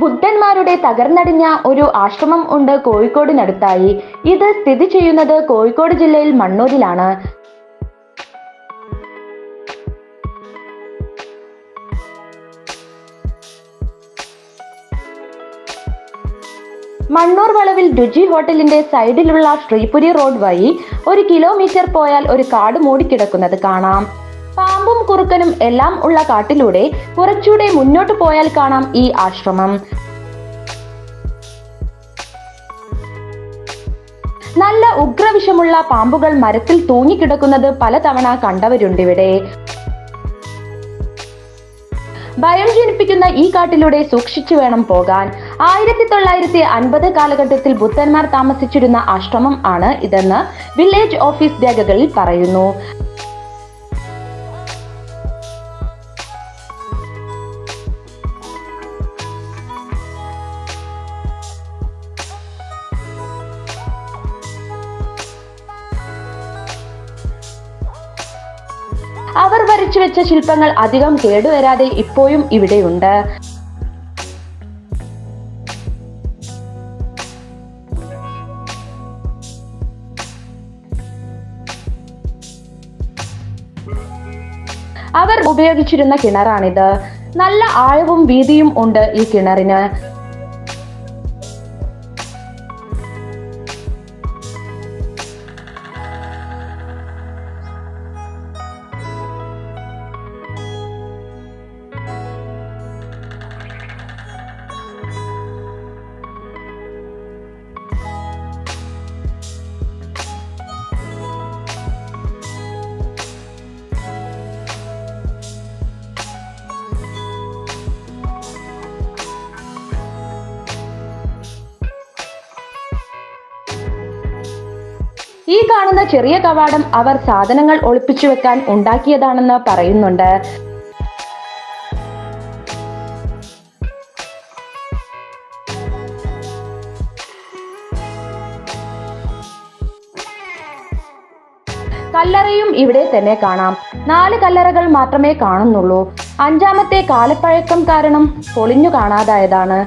ബുദ്ധന്മാരുടെ തകർന്നടിഞ്ഞ ഒരു ആശ്രമം ഉണ്ട് കോഴിക്കോടിനടുത്തായി. ഇത് സ്ഥിതി ചെയ്യുന്നത് കോഴിക്കോട് ജില്ലയിൽ മണ്ണൂരിലാണ്. മണ്ണൂർ വളവിൽ രുചി ഹോട്ടലിന്റെ സൈഡിലുള്ള ശ്രീപുരി റോഡ് വഴി 1 കിലോമീറ്റർ പോയാൽ ഒരു കാട് മൂടിക്കിടക്കുന്നത് കാണാം. പാമ്പും കുറുക്കനും എല്ലാം ഉള്ള കാട്ടിലൂടെ കുറച്ചുകൂടെ മുന്നോട്ട് പോയാൽ കാണാം ഈ ആശ്രമം. നല്ല ഉഗ്രവിഷമുള്ള പാമ്പുകൾ മരത്തിൽ തൂങ്ങിക്കിടക്കുന്നത് പലതവണ കണ്ടവരുണ്ടിവിടെ. ഭയം ജനിപ്പിക്കുന്ന ഈ കാട്ടിലൂടെ സൂക്ഷിച്ചു വേണം പോകാൻ. 1950 കാലഘട്ടത്തിൽ ബുദ്ധന്മാർ താമസിച്ചിരുന്ന ആശ്രമം ആണ് ഇതെന്ന് വില്ലേജ് ഓഫീസ് രേഖകളിൽ പറയുന്നു. അവർ വരച്ചു വെച്ച ശില്പങ്ങൾ അധികം കേടുവരാതെ ഇപ്പോഴും ഇവിടെയുണ്ട്. അവർ ഉപയോഗിച്ചിരുന്ന കിണറാണിത്. നല്ല ആഴവും വീതിയും ഉണ്ട് ഈ കിണറിന്. ഈ കാണുന്ന ചെറിയ കവാടം അവർ സാധനങ്ങൾ ഒളിപ്പിച്ചു വെക്കാൻ ഉണ്ടാക്കിയതാണെന്ന് പറയുന്നുണ്ട്. കല്ലറയും ഇവിടെ തന്നെ കാണാം. 4 കല്ലറകൾ മാത്രമേ കാണുന്നുള്ളൂ. 5ാമത്തെ കാലപ്പഴക്കം കാരണം പൊളിഞ്ഞു കാണാതായതാണ്.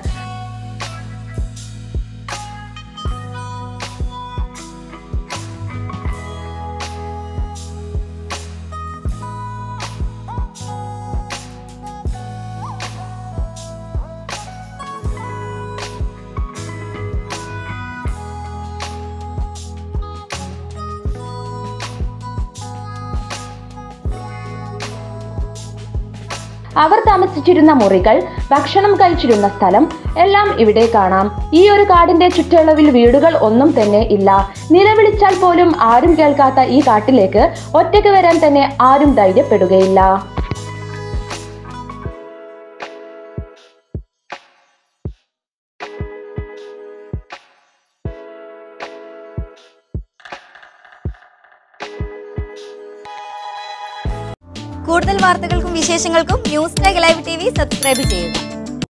അവർ താമസിച്ചിരുന്ന മുറികൾ, ഭക്ഷണം കഴിച്ചിരുന്ന സ്ഥലം എല്ലാം ഇവിടെ കാണാം. ഈ ഒരു കാടിന്റെ ചുറ്റളവിൽ വീടുകൾ ഒന്നും തന്നെ ഇല്ല. നിലവിളിച്ചാൽ പോലും ആരും കേൾക്കാത്ത ഈ കാട്ടിലേക്ക് ഒറ്റയ്ക്ക് വരാൻ തന്നെ ആരും ധൈര്യപ്പെടുകയില്ല. കൂടുതൽ വാർത്തകൾക്കും വിശേഷങ്ങൾക്കും ന്യൂസ് ടൈഗ് ലൈവ് TV സബ്സ്ക്രൈബ് ചെയ്യുക.